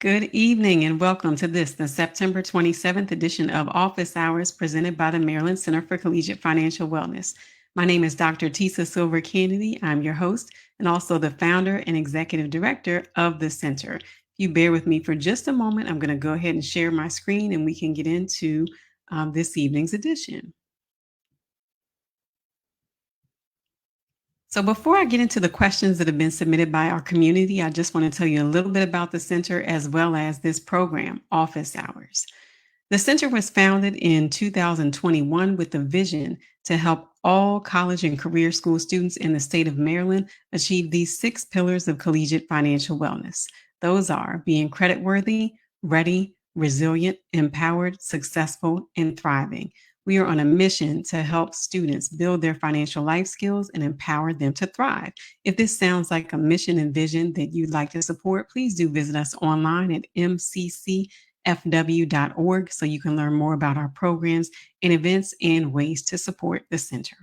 Good evening and welcome to the September 27th edition of Office Hours presented by the Maryland Center for Collegiate Financial Wellness. My name is Dr. Tisa Silver Kennedy. I'm your host and also the founder and executive director of the center. If you bear with me for just a moment, I'm going to go ahead and share my screen and we can get into this evening's edition. So before I get into the questions that have been submitted by our community, I just want to tell you a little bit about the center as well as this program, Office Hours. The center was founded in 2021 with the vision to help all college and career school students in the state of Maryland achieve these 6 pillars of collegiate financial wellness. Those are being creditworthy, ready, resilient, empowered, successful, and thriving. We are on a mission to help students build their financial life skills and empower them to thrive. If this sounds like a mission and vision that you'd like to support, please do visit us online at mccfw.org so you can learn more about our programs and events and ways to support the center.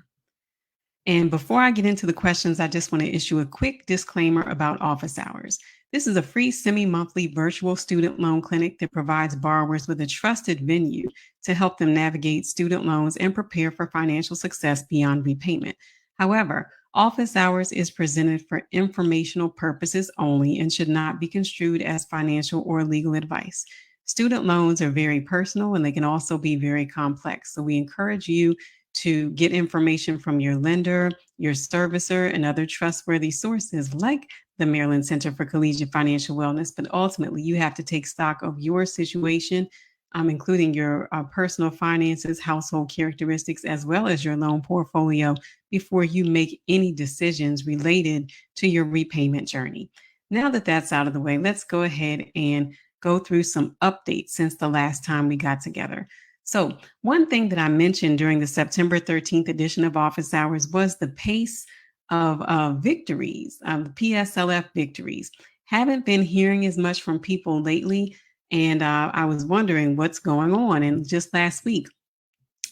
And before I get into the questions, I just want to issue a quick disclaimer about office hours. This is a free semi-monthly virtual student loan clinic that provides borrowers with a trusted venue to help them navigate student loans and prepare for financial success beyond repayment. However, office hours is presented for informational purposes only and should not be construed as financial or legal advice. Student loans are very personal and they can also be very complex. So we encourage you to get information from your lender, your servicer, and other trustworthy sources like the Maryland Center for Collegiate Financial Wellness. But ultimately, you have to take stock of your situation, including your personal finances, household characteristics, as well as your loan portfolio before you make any decisions related to your repayment journey. Now that that's out of the way, let's go ahead and go through some updates since the last time we got together. So one thing that I mentioned during the September 13th edition of Office Hours was the pace of victories, the PSLF victories. Haven't been hearing as much from people lately, and I was wondering what's going on. And just last week,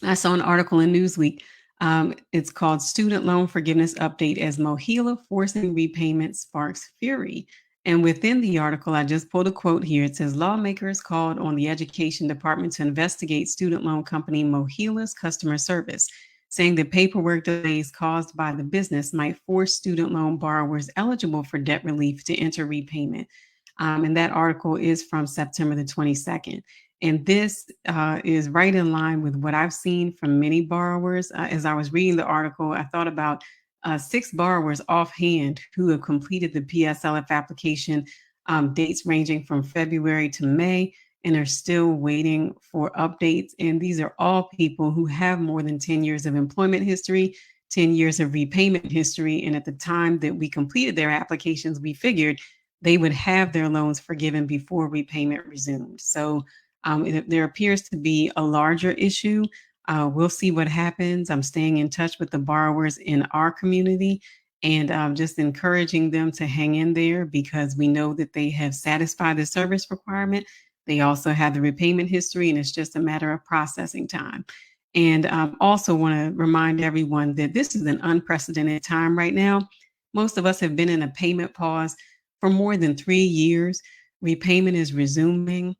I saw an article in Newsweek. It's called Student Loan Forgiveness Update as MOHELA Forcing Repayment Sparks Fury. And within the article, I just pulled a quote here. It says, lawmakers called on the Education Department to investigate student loan company MOHELA's customer service, saying that paperwork delays caused by the business might force student loan borrowers eligible for debt relief to enter repayment. And that article is from September the 22nd. And this is right in line with what I've seen from many borrowers. As I was reading the article, I thought about 6 borrowers offhand who have completed the PSLF application, dates ranging from February to May, and are still waiting for updates. And these are all people who have more than 10 years of employment history, 10 years of repayment history. And at the time that we completed their applications, we figured they would have their loans forgiven before repayment resumed. So there appears to be a larger issue. We'll see what happens. I'm staying in touch with the borrowers in our community and just encouraging them to hang in there because we know that they have satisfied the service requirement. They also have the repayment history, and it's just a matter of processing time. And also want to remind everyone that this is an unprecedented time right now. Most of us have been in a payment pause for more than 3 years. Repayment is resuming.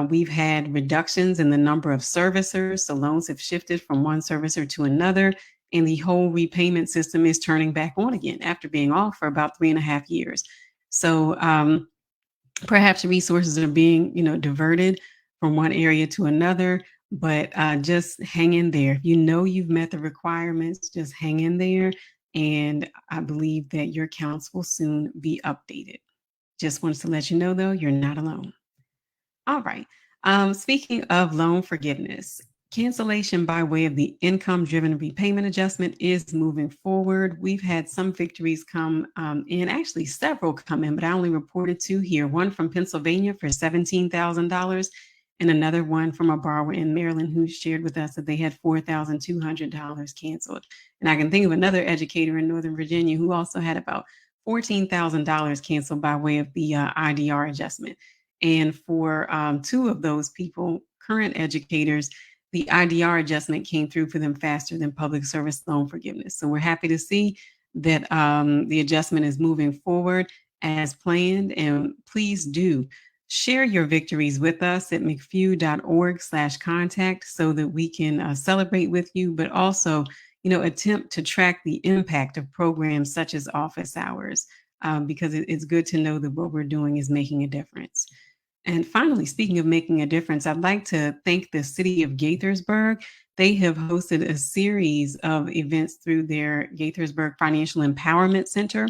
We've had reductions in the number of servicers. So loans have shifted from one servicer to another, and the whole repayment system is turning back on again after being off for about 3.5 years. So perhaps resources are being, diverted from one area to another, but just hang in there. If you know you've met the requirements, just hang in there. And I believe that your accounts will soon be updated. Just wanted to let you know, though, you're not alone. All right. Speaking of loan forgiveness, cancellation by way of the income-driven repayment adjustment is moving forward. We've had some victories come in, actually several come in, but I only reported 2 here. One from Pennsylvania for $17,000 and another one from a borrower in Maryland who shared with us that they had $4,200 canceled. And I can think of another educator in Northern Virginia who also had about $14,000 canceled by way of the IDR adjustment. And for 2 of those people, current educators, the IDR adjustment came through for them faster than public service loan forgiveness. So we're happy to see that the adjustment is moving forward as planned. And please do Share your victories with us at mcfew.org/contact so that we can celebrate with you, but also, attempt to track the impact of programs such as office hours, because it's good to know that what we're doing is making a difference. And finally, speaking of making a difference, I'd like to thank the City of Gaithersburg. They have hosted a series of events through their Gaithersburg Financial Empowerment Center.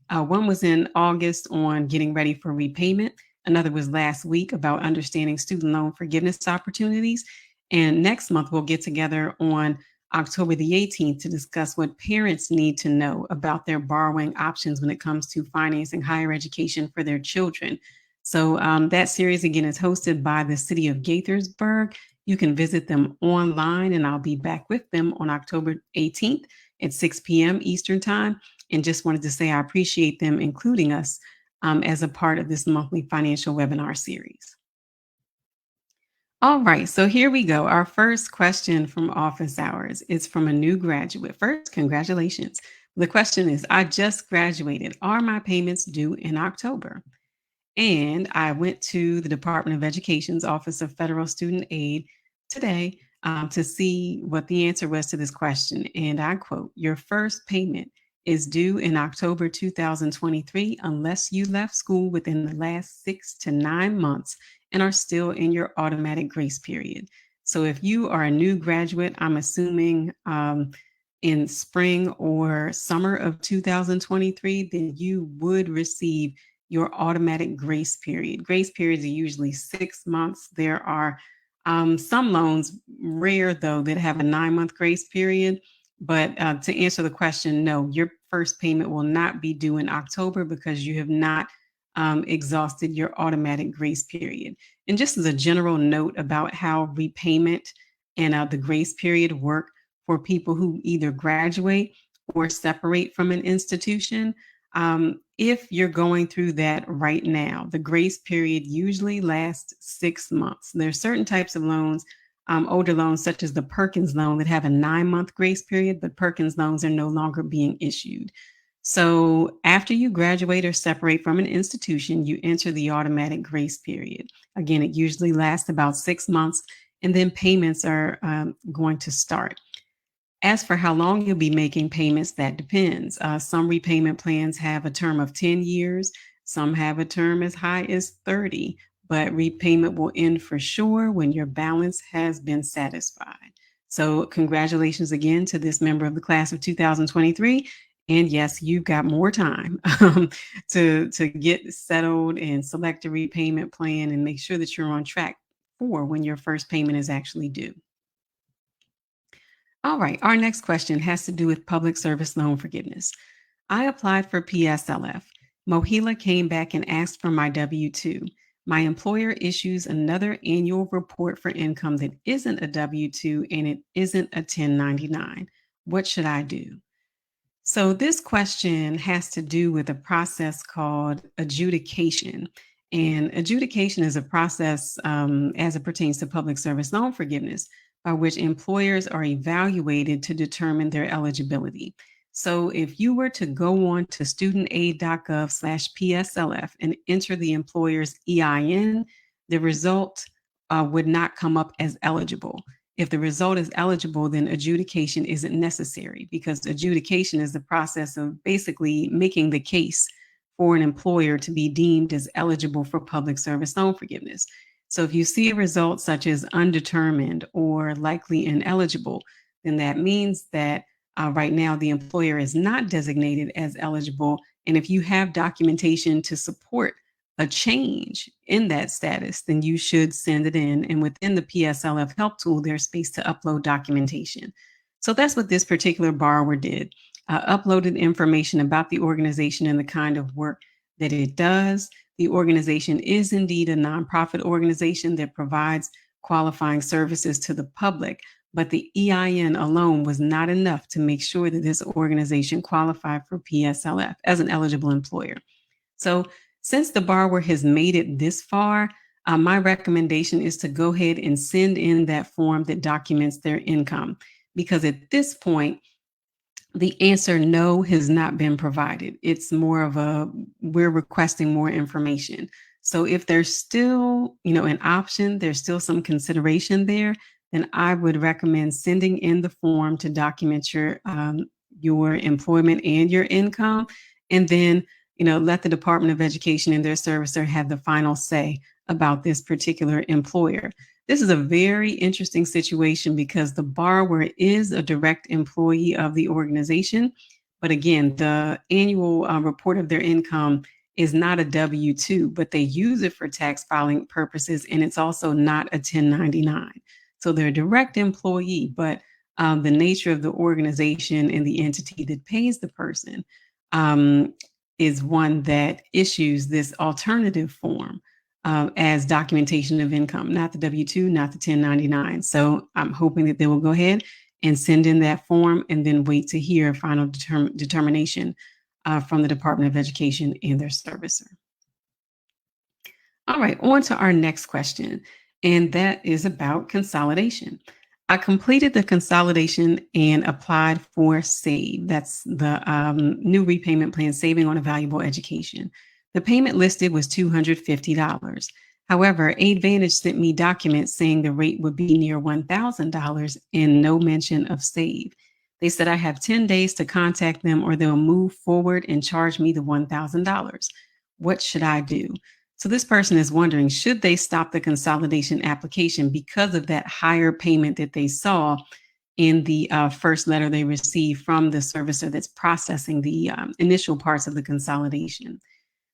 One was in August on getting ready for repayment. Another was last week about understanding student loan forgiveness opportunities. And next month, we'll get together on October the 18th to discuss what parents need to know about their borrowing options when it comes to financing higher education for their children. So that series, again, is hosted by the City of Gaithersburg. You can visit them online, and I'll be back with them on October 18th at 6 p.m. Eastern Time. And just wanted to say I appreciate them including us as a part of this monthly financial webinar series. All right, so here we go. Our first question from office hours is from a new graduate. First, congratulations. The question is, I just graduated. Are my payments due in October? And I went to the Department of Education's Office of Federal Student Aid today to see what the answer was to this question. And I quote, your first payment is due in October 2023 unless you left school within the last 6 to 9 months and are still in your automatic grace period. So if you are a new graduate, I'm assuming in spring or summer of 2023, then you would receive your automatic grace period. Grace periods are usually 6 months. There are some loans, rare though, that have a 9-month grace period. But to answer the question, no, your first payment will not be due in October because you have not exhausted your automatic grace period. And just as a general note about how repayment and the grace period work for people who either graduate or separate from an institution, if you're going through that right now, the grace period usually lasts 6 months. There are certain types of loans, older loans such as the Perkins loan, that have a 9-month grace period, but Perkins loans are no longer being issued. So after you graduate or separate from an institution, you enter the automatic grace period. Again, it usually lasts about 6 months, and then payments are going to start. As for how long you'll be making payments, that depends. Some repayment plans have a term of 10 years, some have a term as high as 30, but repayment will end for sure when your balance has been satisfied. So, congratulations again to this member of the class of 2023. And yes, you've got more time to get settled and select a repayment plan and make sure that you're on track for when your first payment is actually due. All right, our next question has to do with public service loan forgiveness. I applied for PSLF. MOHELA came back and asked for my W 2. My employer issues another annual report for income that isn't a W 2 and it isn't a 1099. What should I do? So, this question has to do with a process called adjudication. And adjudication is a process as it pertains to public service loan forgiveness by which employers are evaluated to determine their eligibility. So, if you were to go on to studentaid.gov/PSLF and enter the employer's EIN, the result would not come up as eligible. If the result is eligible, then adjudication isn't necessary because adjudication is the process of basically making the case for an employer to be deemed as eligible for public service loan forgiveness. So if you see a result such as undetermined or likely ineligible, then that means that right now the employer is not designated as eligible. And if you have documentation to support a change in that status, then you should send it in. And within the PSLF help tool, there's space to upload documentation. So that's what this particular borrower did. Uploaded information about the organization and the kind of work that it does. The organization is indeed a nonprofit organization that provides qualifying services to the public, but the EIN alone was not enough to make sure that this organization qualified for PSLF as an eligible employer. So since the borrower has made it this far, my recommendation is to go ahead and send in that form that documents their income, because at this point, the answer no has not been provided. It's more of a, we're requesting more information. So if there's still, an option, there's still some consideration there, then I would recommend sending in the form to document your employment and your income, and then, let the Department of Education and their servicer have the final say about this particular employer. This is a very interesting situation because the borrower is a direct employee of the organization. But again, the annual report of their income is not a W-2, but they use it for tax filing purposes, and it's also not a 1099. So they're a direct employee, but the nature of the organization and the entity that pays the person um, is one that issues this alternative form as documentation of income, not the W-2, not the 1099. So I'm hoping that they will go ahead and send in that form and then wait to hear a final determination from the Department of Education and their servicer. All right, on to our next question, and that is about consolidation. I completed the consolidation and applied for SAVE. That's the new repayment plan, Saving on a Valuable Education. The payment listed was $250. However, Aidvantage sent me documents saying the rate would be near $1,000 and no mention of SAVE. They said I have 10 days to contact them or they'll move forward and charge me the $1,000. What should I do? So this person is wondering, should they stop the consolidation application because of that higher payment that they saw in the first letter they received from the servicer that's processing the initial parts of the consolidation?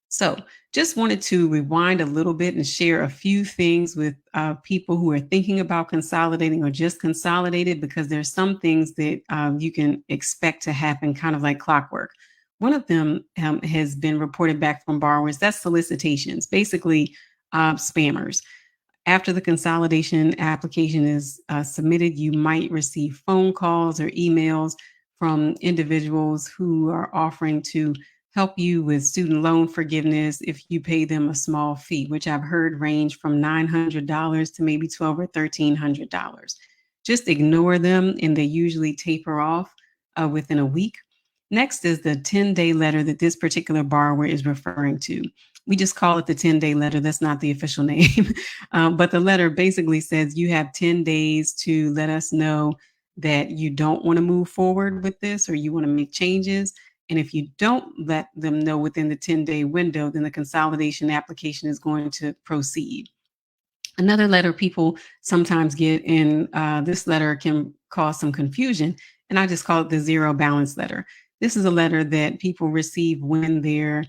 So just wanted to rewind a little bit and share a few things with people who are thinking about consolidating or just consolidated, because there's some things that you can expect to happen kind of like clockwork. One of them has been reported back from borrowers. That's solicitations, basically spammers. After the consolidation application is submitted, you might receive phone calls or emails from individuals who are offering to help you with student loan forgiveness if you pay them a small fee, which I've heard range from $900 to maybe $1,200 or $1,300. Just ignore them, and they usually taper off within a week. Next is the 10-day letter that this particular borrower is referring to. We just call it the 10-day letter. That's not the official name. But the letter basically says you have 10 days to let us know that you don't want to move forward with this or you want to make changes. And if you don't let them know within the 10-day window, then the consolidation application is going to proceed. Another letter people sometimes get in this letter can cause some confusion, and I just call it the zero balance letter. This is a letter that people receive when their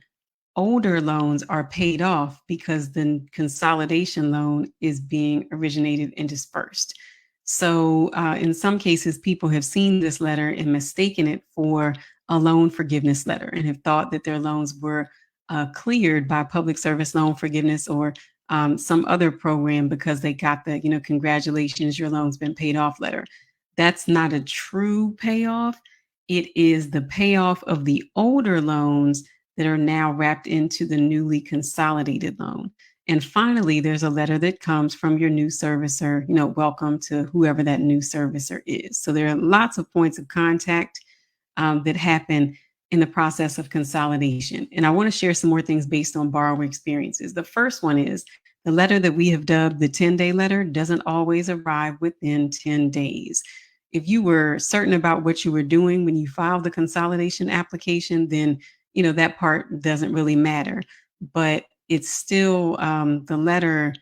older loans are paid off because the consolidation loan is being originated and dispersed. So in some cases, people have seen this letter and mistaken it for a loan forgiveness letter and have thought that their loans were cleared by public service loan forgiveness or some other program because they got the, congratulations, your loan's been paid off letter. That's not a true payoff. It is the payoff of the older loans that are now wrapped into the newly consolidated loan. And finally, there's a letter that comes from your new servicer, welcome to whoever that new servicer is. So there are lots of points of contact that happen in the process of consolidation. And I want to share some more things based on borrower experiences. The first one is the letter that we have dubbed the 10-day letter doesn't always arrive within 10 days. If you were certain about what you were doing when you filed the consolidation application, then that part doesn't really matter. But it's still the letter,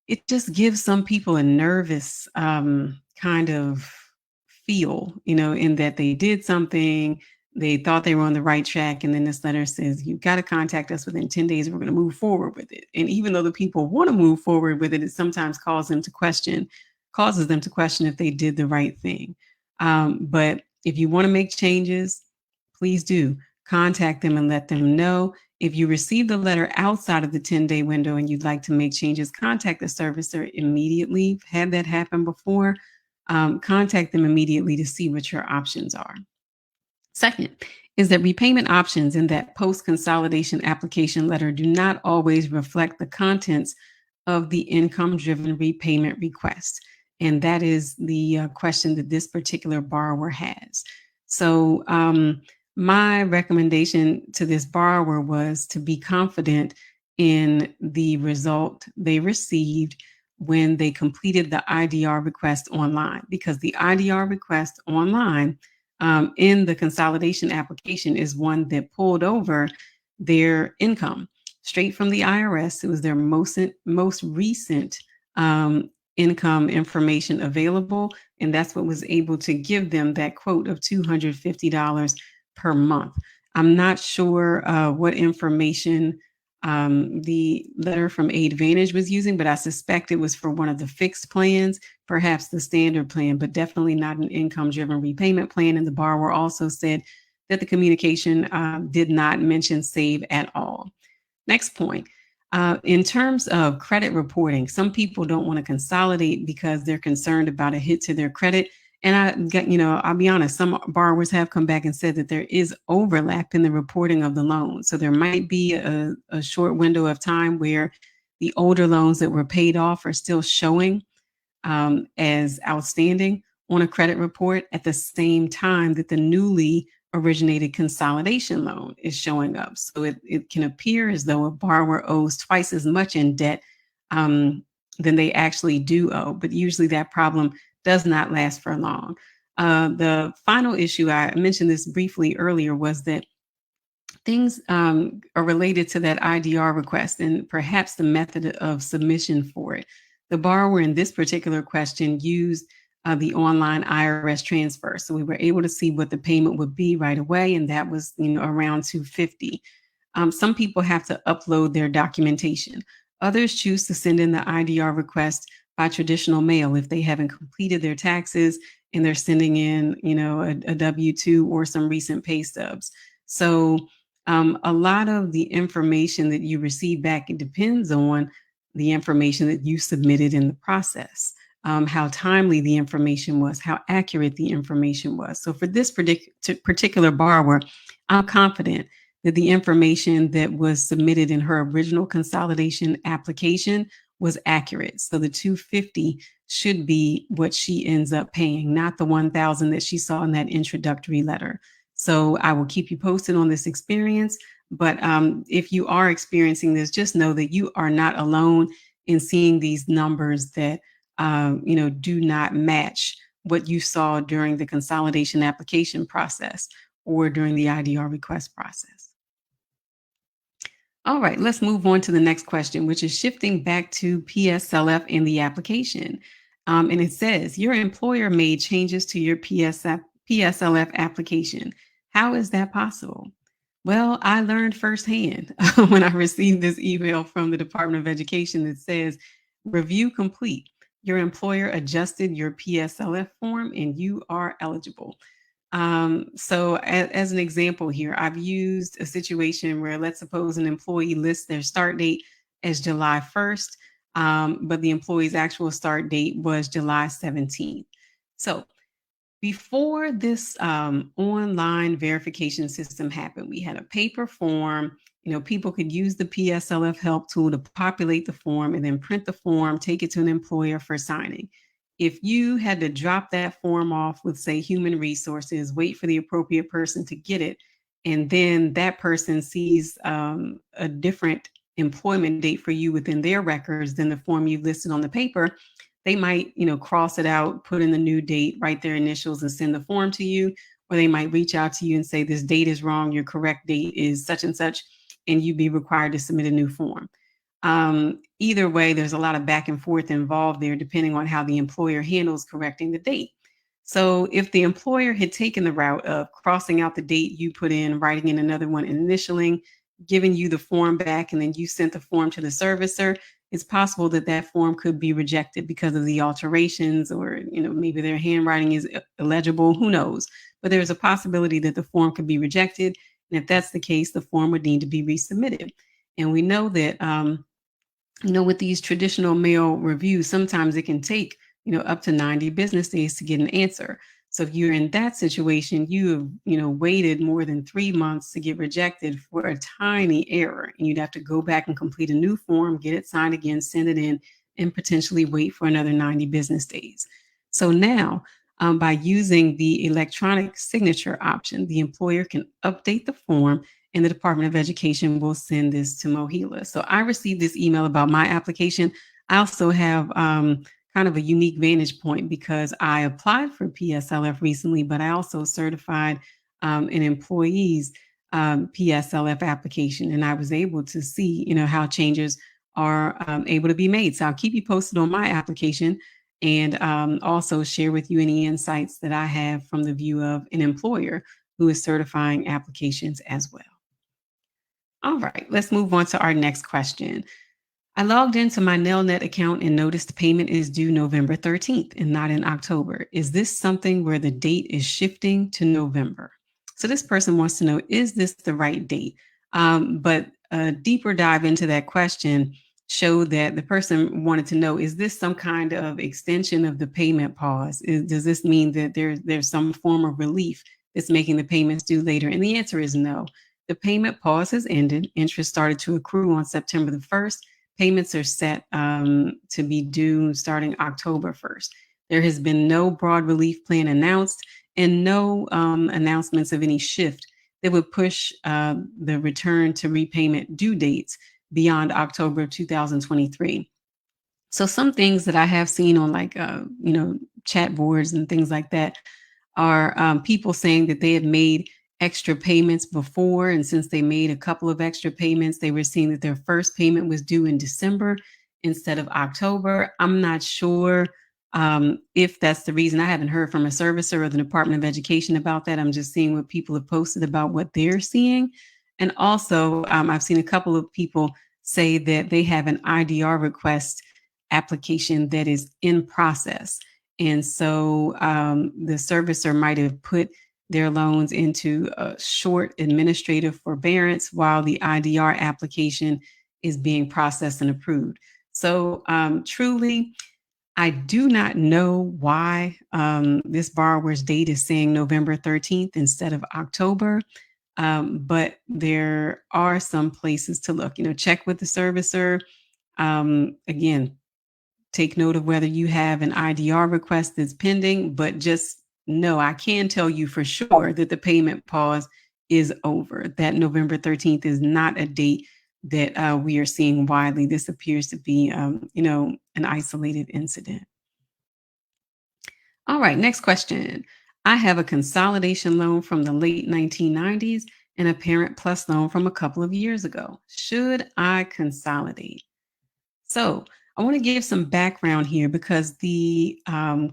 it just gives some people a nervous kind of feel, in that they did something, they thought they were on the right track, and then this letter says, you've got to contact us within 10 days, we're going to move forward with it. And even though the people want to move forward with it, it sometimes causes them to question if they did the right thing. But if you want to make changes, please do contact them and let them know. If you receive the letter outside of the 10-day window and you'd like to make changes, contact the servicer immediately. Had that happen before. Contact them immediately to see what your options are. Second is that repayment options in that post-consolidation application letter do not always reflect the contents of the income-driven repayment request. And that is the question that this particular borrower has. So my recommendation to this borrower was to be confident in the result they received when they completed the IDR request online, because the IDR request online in the consolidation application is one that pulled over their income straight from the IRS. It was their most recent income information available, and that's what was able to give them that quote of $250 per month. I'm not sure what information the letter from Aidvantage was using, but I suspect it was for one of the fixed plans, perhaps the standard plan, but definitely not an income-driven repayment plan. And the borrower also said that the communication did not mention SAVE at all. Next point. In terms of credit reporting, some people don't want to consolidate because they're concerned about a hit to their credit. And I'll be honest, some borrowers have come back and said that there is overlap in the reporting of the loan. So there might be a short window of time where the older loans that were paid off are still showing as outstanding on a credit report at the same time that the newly originated consolidation loan is showing up. So it can appear as though a borrower owes twice as much in debt than they actually do owe, but usually that problem does not last for long. The final issue, I mentioned this briefly earlier, was that things are related to that IDR request and perhaps the method of submission for it. The borrower in this particular question used the online IRS transfer. So we were able to see what the payment would be right away, and that was around $250. Some people have to upload their documentation. Others choose to send in the IDR request by traditional mail if they haven't completed their taxes and they're sending in, a W-2 or some recent pay stubs. So a lot of the information that you receive back, it depends on the information that you submitted in the process, how timely the information was, how accurate the information was. So for this particular borrower, I'm confident that the information that was submitted in her original consolidation application was accurate. So the $250 should be what she ends up paying, not the $1,000 that she saw in that introductory letter. So I will keep you posted on this experience. But if you are experiencing this, just know that you are not alone in seeing these numbers that do not match what you saw during the consolidation application process or during the IDR request process. All right, let's move on to the next question, which is shifting back to PSLF in the application. And it says, your employer made changes to your PSLF application. How is that possible? Well, I learned firsthand when I received this email from the Department of Education that says, review complete. Your employer adjusted your PSLF form and you are eligible. So as an example here, I've used a situation where, let's suppose an employee lists their start date as July 1st, but the employee's actual start date was July 17th. So before this online verification system happened, we had a paper form. People could use the PSLF help tool to populate the form and then print the form, take it to an employer for signing. If you had to drop that form off with, say, human resources, wait for the appropriate person to get it, and then that person sees a different employment date for you within their records than the form you listed on the paper, they might, cross it out, put in the new date, write their initials and send the form to you, or they might reach out to you and say, this date is wrong, your correct date is such and such, and you'd be required to submit a new form. Either way, there's a lot of back and forth involved there, depending on how the employer handles correcting the date. So if the employer had taken the route of crossing out the date you put in, writing in another one, initialing, giving you the form back, and then you sent the form to the servicer, it's possible that that form could be rejected because of the alterations, or maybe their handwriting is illegible, who knows. But there's a possibility that the form could be rejected. And if that's the case, the form would need to be resubmitted. And we know that with these traditional mail reviews, sometimes it can take, up to 90 business days to get an answer. So if you're in that situation, you have, waited more than 3 months to get rejected for a tiny error, and you'd have to go back and complete a new form, get it signed again, send it in, and potentially wait for another 90 business days. So now, by using the electronic signature option, the employer can update the form and the Department of Education will send this to MOHELA. So I received this email about my application. I also have kind of a unique vantage point because I applied for PSLF recently, but I also certified an employee's PSLF application, and I was able to see, how changes are able to be made. So I'll keep you posted on my application and also share with you any insights that I have from the view of an employer who is certifying applications as well. All right, let's move on to our next question. I logged into my Nelnet account and noticed payment is due November 13th and not in October. Is this something where the date is shifting to November? So this person wants to know, is this the right date? But a deeper dive into that question showed that the person wanted to know, is this some kind of extension of the payment pause? Does this mean that there's some form of relief that's making the payments due later? And the answer is no. The payment pause has ended. Interest started to accrue on September the 1st. Payments are set to be due starting October 1st. There has been no broad relief plan announced and no announcements of any shift that would push the return to repayment due dates beyond October of 2023. So some things that I have seen on chat boards and things like that are people saying that they have made extra payments before. And since they made a couple of extra payments, they were seeing that their first payment was due in December instead of October. I'm not sure if that's the reason. I haven't heard from a servicer or the Department of Education about that. I'm just seeing what people have posted about what they're seeing. And also, I've seen a couple of people say that they have an IDR request application that is in process. And so the servicer might have put their loans into a short administrative forbearance while the IDR application is being processed and approved. So truly, I do not know why this borrower's date is saying November 13th instead of October, but there are some places to look. Check with the servicer. Again, take note of whether you have an IDR request that's pending, but just know I can tell you for sure that the payment pause is over. That November 13th is not a date that we are seeing widely. This appears to be, an isolated incident. All right, next question. I have a consolidation loan from the late 1990s and a Parent Plus loan from a couple of years ago. Should I consolidate? So I want to give some background here because the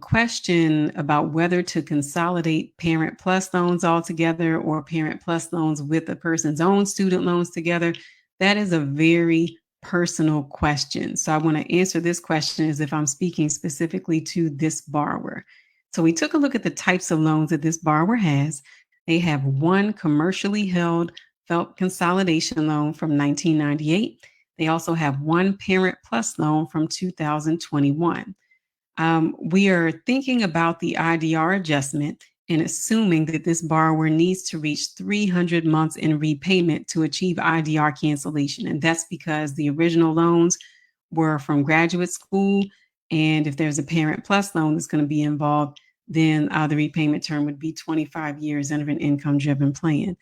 question about whether to consolidate Parent Plus loans altogether or Parent Plus loans with a person's own student loans together, that is a very personal question. So I want to answer this question as if I'm speaking specifically to this borrower. So we took a look at the types of loans that this borrower has. They have one commercially held FFELP consolidation loan from 1998. They also have one Parent Plus loan from 2021. We are thinking about the IDR adjustment and assuming that this borrower needs to reach 300 months in repayment to achieve IDR cancellation. And that's because the original loans were from graduate school. And if there's a Parent Plus loan that's going to be involved, then the repayment term would be 25 years under an income-driven plan.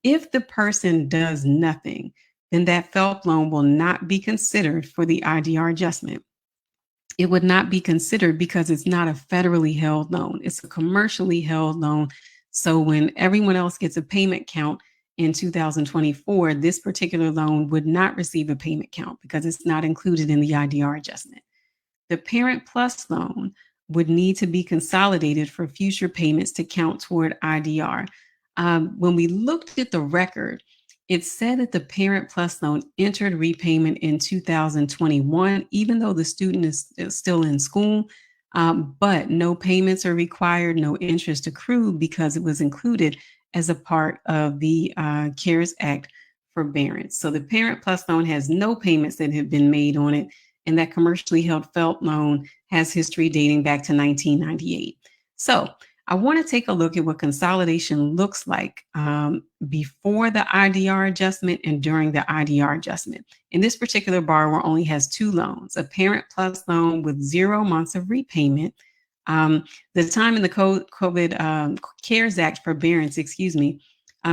If the person does nothing, then that FFELP loan will not be considered for the IDR adjustment. It would not be considered because it's not a federally held loan. It's a commercially held loan. So when everyone else gets a payment count in 2024, this particular loan would not receive a payment count because it's not included in the IDR adjustment. The Parent Plus loan would need to be consolidated for future payments to count toward IDR. When we looked at the record, it said that the Parent Plus loan entered repayment in 2021, even though the student is still in school, but no payments are required, no interest accrued because it was included as a part of the CARES Act forbearance. So the Parent Plus loan has no payments that have been made on it, and that commercially held FFELP loan has history dating back to 1998. So I want to take a look at what consolidation looks like before the IDR adjustment and during the IDR adjustment. And this particular borrower only has two loans, a Parent Plus loan with 0 months of repayment. The time in the COVID CARES Act forbearance,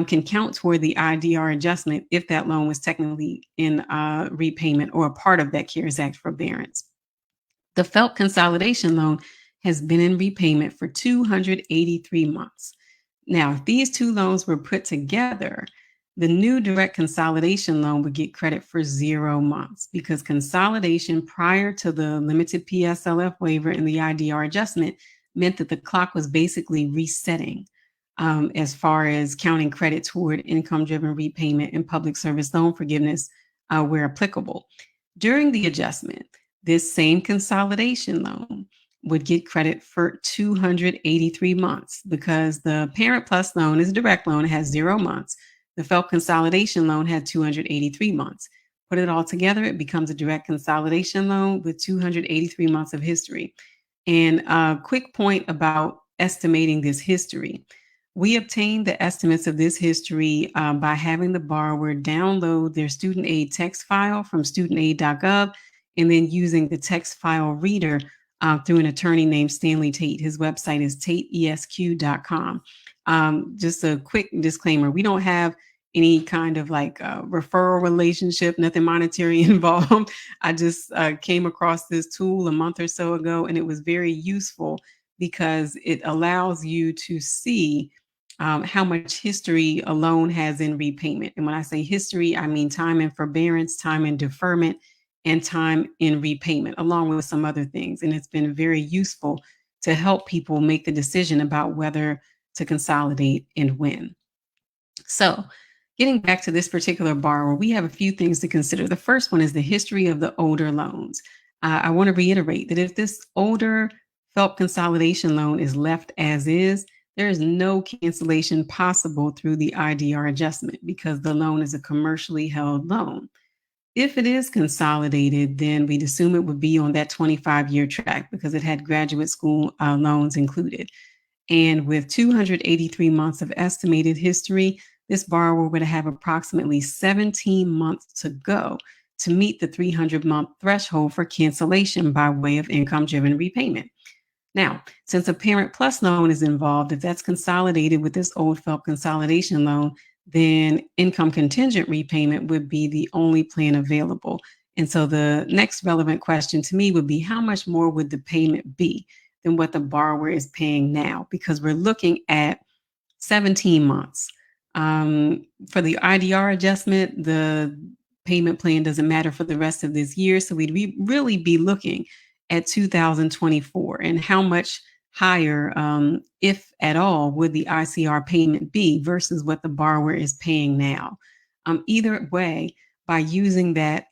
can count toward the IDR adjustment if that loan was technically in repayment or a part of that CARES Act forbearance. The FELP consolidation loan has been in repayment for 283 months. Now, if these two loans were put together, the new direct consolidation loan would get credit for 0 months because consolidation prior to the limited PSLF waiver and the IDR adjustment meant that the clock was basically resetting as far as counting credit toward income driven repayment and public service loan forgiveness where applicable. During the adjustment, this same consolidation loan would get credit for 283 months because the Parent Plus loan is a direct loan, it has 0 months. The FELP consolidation loan had 283 months. Put it all together, it becomes a direct consolidation loan with 283 months of history. And a quick point about estimating this history. We obtained the estimates of this history by having the borrower download their student aid text file from studentaid.gov and then using the text file reader through an attorney named Stanley Tate. His website is tateesq.com. Just a quick disclaimer, we don't have any kind of like referral relationship, nothing monetary involved. I just came across this tool a month or so ago, and it was very useful because it allows you to see how much history a loan has in repayment. And when I say history, I mean time in forbearance, time in deferment, and time in repayment, along with some other things. And it's been very useful to help people make the decision about whether to consolidate and when. So, getting back to this particular borrower, we have a few things to consider. The first one is the history of the older loans. I want to reiterate that if this older FELP consolidation loan is left as is, there is no cancellation possible through the IDR adjustment because the loan is a commercially held loan. If it is consolidated, then we'd assume it would be on that 25-year track because it had graduate school loans included. And with 283 months of estimated history, this borrower would have approximately 17 months to go to meet the 300-month threshold for cancellation by way of income-driven repayment. Now, since a Parent Plus loan is involved, if that's consolidated with this old FELP consolidation loan, then income contingent repayment would be the only plan available. And so the next relevant question to me would be, how much more would the payment be than what the borrower is paying now? Because we're looking at 17 months. For the IDR adjustment, the payment plan doesn't matter for the rest of this year. So we'd really be looking at 2024 and how much higher, if at all, would the ICR payment be versus what the borrower is paying now. Either way, by using that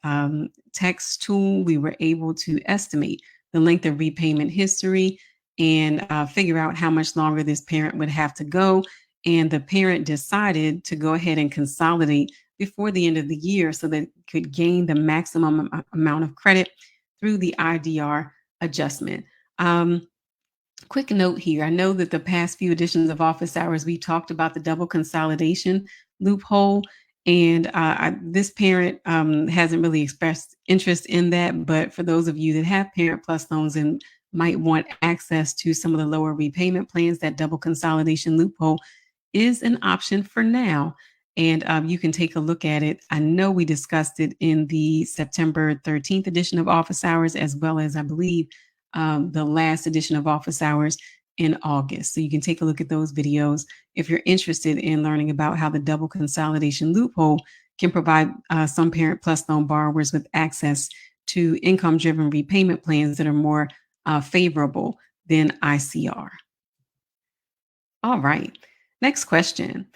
text tool, we were able to estimate the length of repayment history and figure out how much longer this parent would have to go. And the parent decided to go ahead and consolidate before the end of the year so that it could gain the maximum amount of credit through the IDR adjustment. Quick note here. I know that the past few editions of Office Hours, we talked about the double consolidation loophole. And this parent hasn't really expressed interest in that. But for those of you that have Parent Plus loans and might want access to some of the lower repayment plans, that double consolidation loophole is an option for now. And you can take a look at it. I know we discussed it in the September 13th edition of Office Hours, as well as, I believe, the last edition of Office Hours in August. So you can take a look at those videos if you're interested in learning about how the double consolidation loophole can provide some Parent Plus loan borrowers with access to income-driven repayment plans that are more favorable than ICR. All right, next question.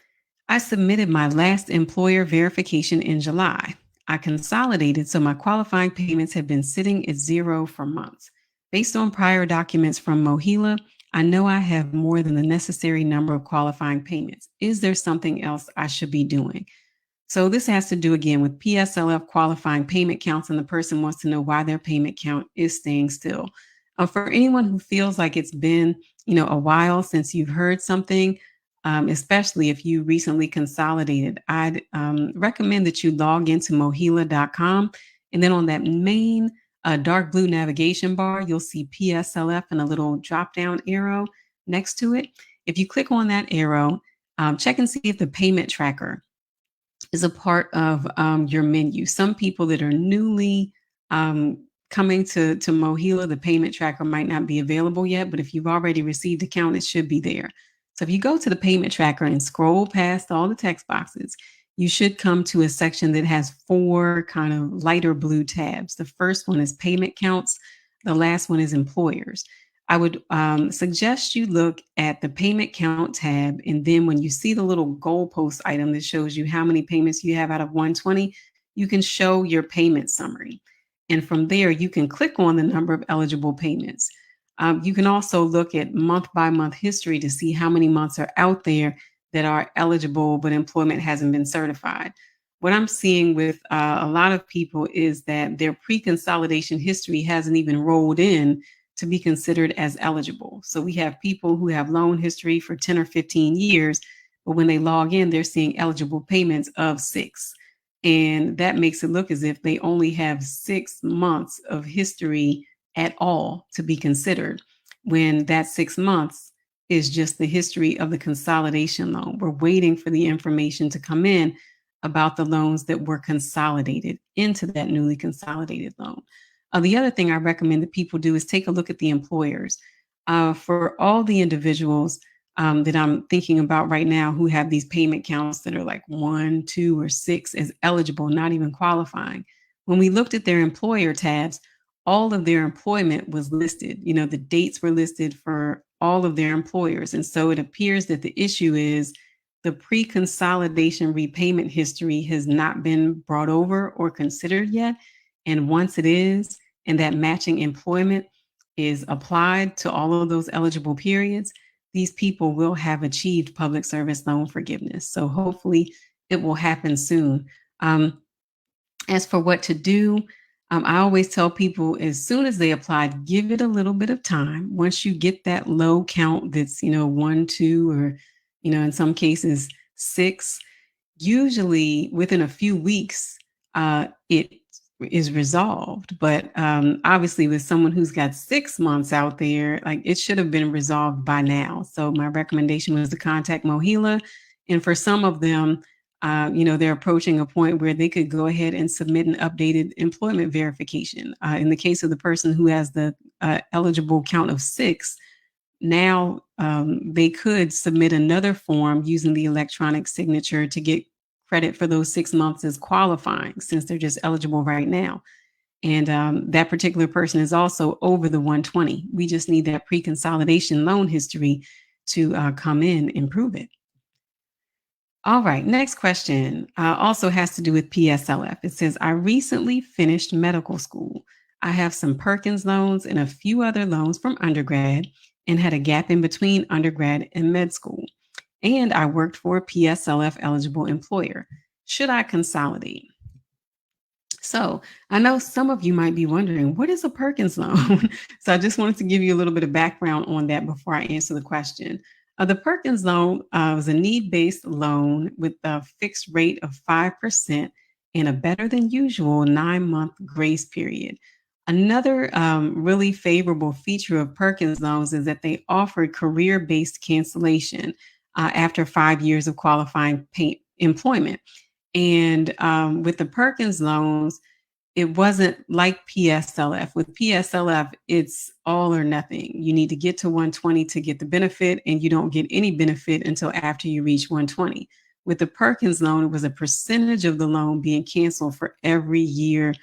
I submitted my last employer verification in July. I consolidated, so my qualifying payments have been sitting at zero for months. Based on prior documents from MOHELA, I know I have more than the necessary number of qualifying payments. Is there something else I should be doing? So this has to do again with PSLF qualifying payment counts, and the person wants to know why their payment count is staying still. For anyone who feels like it's been, a while since you've heard something, especially if you recently consolidated, I'd recommend that you log into MOHELA.com, and then on that main dark blue navigation bar, you'll see PSLF and a little drop down arrow next to it. If you click on that arrow, Check and see if the payment tracker is a part of your menu. Some people that are newly um, coming to MOHELA, the payment tracker might not be available yet, but if you've already received account, it should be there. So if you go to the payment tracker and scroll past all the text boxes, you should come to a section that has four kind of lighter blue tabs. The first one is payment counts. The last one is employers. I would suggest you look at the payment count tab. And then when you see the little goalpost item that shows you how many payments you have out of 120, you can show your payment summary. And from there, you can click on the number of eligible payments. You can also look at month by month history to see how many months are out there that are eligible, but employment hasn't been certified. What I'm seeing with a lot of people is that their pre-consolidation history hasn't even rolled in to be considered as eligible. So we have people who have loan history for 10 or 15 years, but when they log in, they're seeing eligible payments of 6. And that makes it look as if they only have 6 months of history at all to be considered, when that 6 months is just the history of the consolidation loan. We're waiting for the information to come in about the loans that were consolidated into that newly consolidated loan. The other thing I recommend that people do is take a look at the employers. For all the individuals that I'm thinking about right now who have these payment counts that are like 1, 2, or 6 as eligible, not even qualifying. When we looked at their employer tabs, all of their employment was listed. You know, the dates were listed for all of their employers. And so it appears that the issue is the pre-consolidation repayment history has not been brought over or considered yet. And once it is, and that matching employment is applied to all of those eligible periods, these people will have achieved public service loan forgiveness. So hopefully it will happen soon. As for what to do, I always tell people as soon as they apply, give it a little bit of time. Once you get that low count that's, 1, 2, or, in some cases 6, usually within a few weeks, it is resolved. But obviously, with someone who's got 6 months out there, like it should have been resolved by now. So my recommendation was to contact MOHELA. And for some of them, they're approaching a point where they could go ahead and submit an updated employment verification. In the case of the person who has the eligible count of 6, now they could submit another form using the electronic signature to get credit for those 6 months as qualifying, since they're just eligible right now. And that particular person is also over the 120. We just need that pre-consolidation loan history to come in and prove it. All right, next question also has to do with PSLF. It says, I recently finished medical school. I have some Perkins loans and a few other loans from undergrad, and had a gap in between undergrad and med school. And I worked for a PSLF eligible employer. Should I consolidate? So I know some of you might be wondering, what is a Perkins loan? So I just wanted to give you a little bit of background on that before I answer the question. The Perkins loan was a need-based loan with a fixed rate of 5% and a better than usual 9-month grace period. Another really favorable feature of Perkins loans is that they offered career-based cancellation after 5 years of qualifying employment. And with the Perkins loans, it wasn't like PSLF. With PSLF, it's all or nothing. You need to get to 120 to get the benefit, and you don't get any benefit until after you reach 120. With the Perkins loan, it was a percentage of the loan being canceled for every year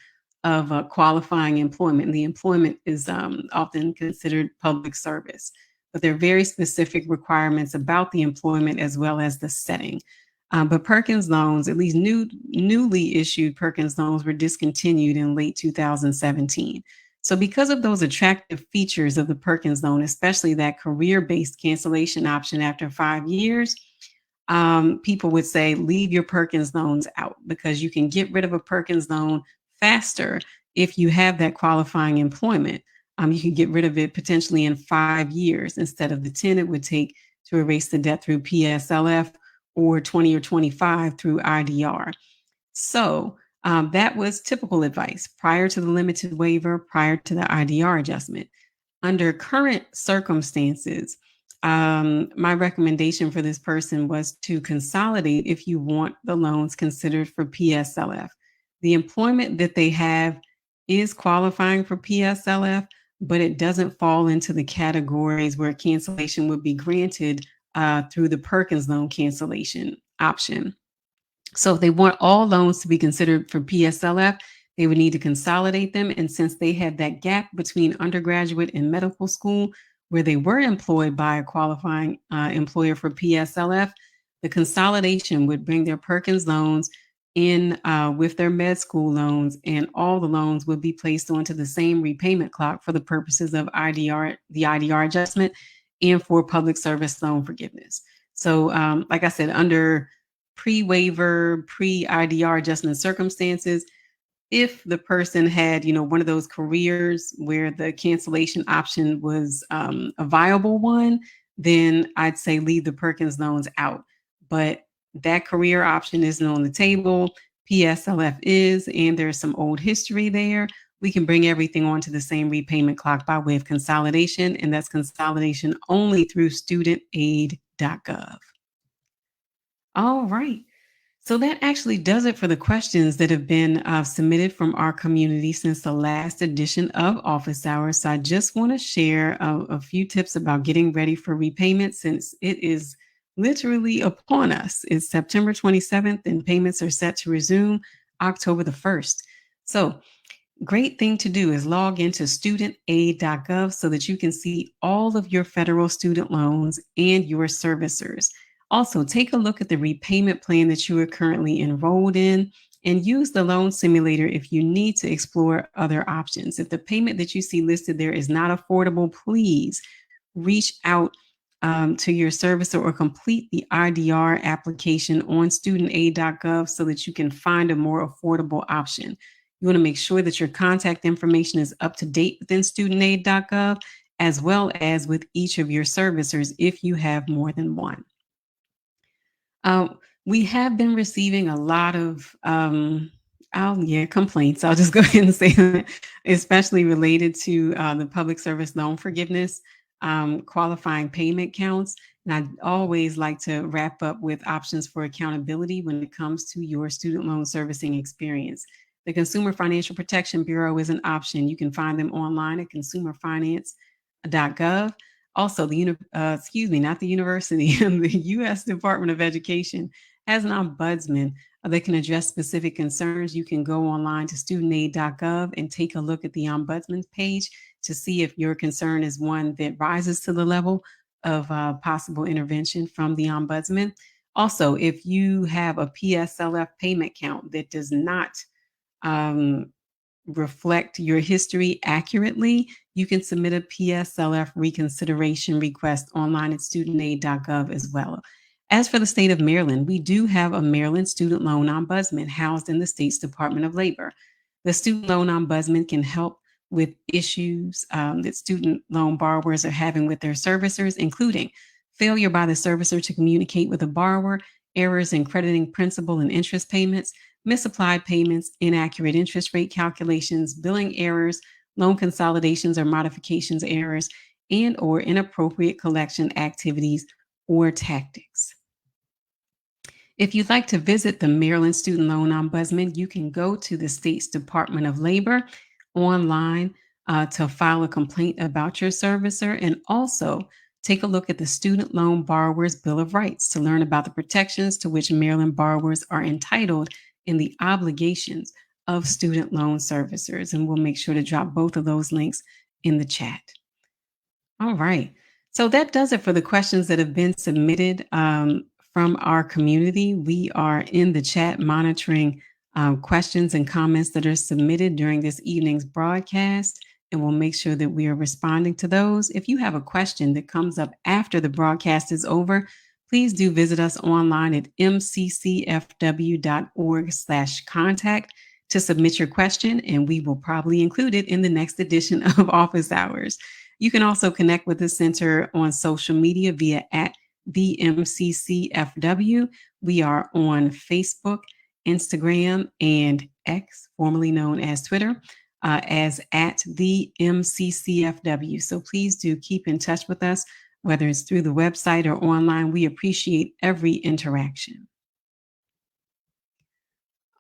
of qualifying employment. And the employment is often considered public service, but there are very specific requirements about the employment as well as the setting. But Perkins loans, at least newly issued Perkins loans, were discontinued in late 2017. So because of those attractive features of the Perkins loan, especially that career-based cancellation option after 5 years, people would say leave your Perkins loans out, because you can get rid of a Perkins loan faster if you have that qualifying employment. You can get rid of it potentially in 5 years instead of the 10 it would take to erase the debt through PSLF, or 20 or 25 through IDR. So that was typical advice prior to the limited waiver, prior to the IDR adjustment. Under current circumstances, my recommendation for this person was to consolidate if you want the loans considered for PSLF. The employment that they have is qualifying for PSLF, but it doesn't fall into the categories where cancellation would be granted through the Perkins loan cancellation option. So if they want all loans to be considered for PSLF, they would need to consolidate them. And since they had that gap between undergraduate and medical school, where they were employed by a qualifying employer for PSLF, the consolidation would bring their Perkins loans in with their med school loans, and all the loans would be placed onto the same repayment clock for the purposes of the IDR adjustment, and for public service loan forgiveness. So, like I said, under pre-waiver, pre-IDR adjustment circumstances, if the person had, one of those careers where the cancellation option was a viable one, then I'd say leave the Perkins loans out. But that career option isn't on the table. PSLF is, and there's some old history there. We can bring everything onto the same repayment clock by way of consolidation, and that's consolidation only through studentaid.gov. All right. So that actually does it for the questions that have been submitted from our community since the last edition of Office Hours. So I just want to share a few tips about getting ready for repayment, since it is literally upon us. It's September 27th and payments are set to resume October the 1st. So great thing to do is log into studentaid.gov so that you can see all of your federal student loans and your servicers. Also, take a look at the repayment plan that you are currently enrolled in, and use the loan simulator if you need to explore other options. If the payment that you see listed there is not affordable, please reach out to your servicer or complete the IDR application on studentaid.gov so that you can find a more affordable option. You want to make sure that your contact information is up to date within studentaid.gov, as well as with each of your servicers if you have more than one. We have been receiving a lot of complaints. I'll just go ahead and say that, especially related to the public service loan forgiveness qualifying payment counts. And I always like to wrap up with options for accountability when it comes to your student loan servicing experience. The Consumer Financial Protection Bureau is an option. You can find them online at consumerfinance.gov. Also, not the university, the U.S. Department of Education has an ombudsman that can address specific concerns. You can go online to studentaid.gov and take a look at the ombudsman's page to see if your concern is one that rises to the level of possible intervention from the ombudsman. Also, if you have a PSLF payment count that does not reflect your history accurately, you can submit a PSLF reconsideration request online at studentaid.gov as well. As for the state of Maryland, we do have a Maryland student loan ombudsman housed in the state's Department of Labor. The student loan ombudsman can help with issues that student loan borrowers are having with their servicers, including failure by the servicer to communicate with the borrower, errors in crediting principal and interest payments, misapplied payments, inaccurate interest rate calculations, billing errors, loan consolidations or modifications errors, and or inappropriate collection activities or tactics. If you'd like to visit the Maryland Student Loan Ombudsman, you can go to the state's Department of Labor online to file a complaint about your servicer, and also take a look at the Student Loan Borrower's Bill of Rights to learn about the protections to which Maryland borrowers are entitled and the obligations of student loan servicers. And we'll make sure to drop both of those links in the chat. All right. So that does it for the questions that have been submitted from our community. We are in the chat monitoring questions and comments that are submitted during this evening's broadcast, and we'll make sure that we are responding to those. If you have a question that comes up after the broadcast is over, please do visit us online at mccfw.org/contact to submit your question, and we will probably include it in the next edition of Office Hours. You can also connect with the center on social media via the MCCFW. We are on Facebook, Instagram, and X, formerly known as Twitter, as the MCCFW. So please do keep in touch with us. whether it's through the website or online. We appreciate every interaction.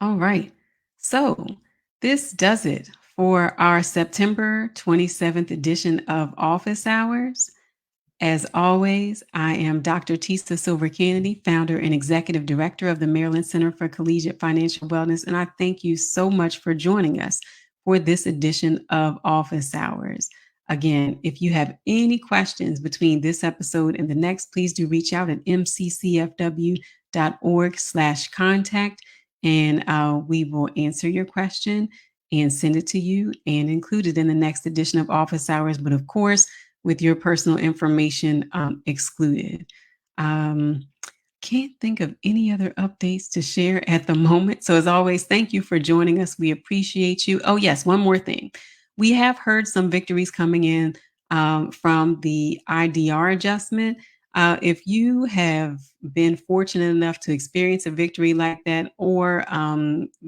All right. So this does it for our September 27th edition of Office Hours. As always, I am Dr. Tista Silver Kennedy, founder and executive director of the Maryland Center for Collegiate Financial Wellness. And I thank you so much for joining us for this edition of Office Hours. Again, if you have any questions between this episode and the next, please do reach out at mccfw.org/contact, and we will answer your question and send it to you and include it in the next edition of Office Hours. But of course, with your personal information excluded. Um, can't think of any other updates to share at the moment. So, as always, thank you for joining us. We appreciate you. Oh, yes, one more thing. We have heard some victories coming in from the IDR adjustment. If you have been fortunate enough to experience a victory like that or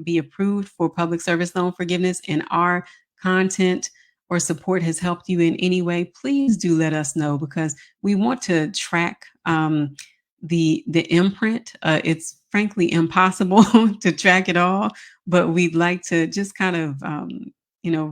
be approved for public service loan forgiveness and our content or support has helped you in any way, please do let us know because we want to track the imprint. It's frankly impossible to track it all, but we'd like to just kind of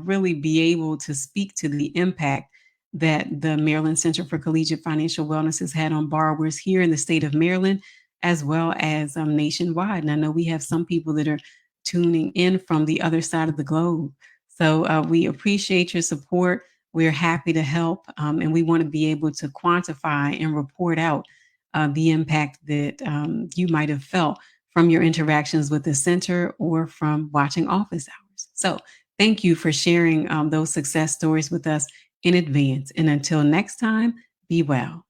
really be able to speak to the impact that the Maryland Center for Collegiate Financial Wellness has had on borrowers here in the state of Maryland, as well as nationwide. And I know we have some people that are tuning in from the other side of the globe. So we appreciate your support. We're happy to help, and we want to be able to quantify and report out the impact that you might have felt from your interactions with the center or from watching office hours. So thank you for sharing those success stories with us in advance. And until next time, be well.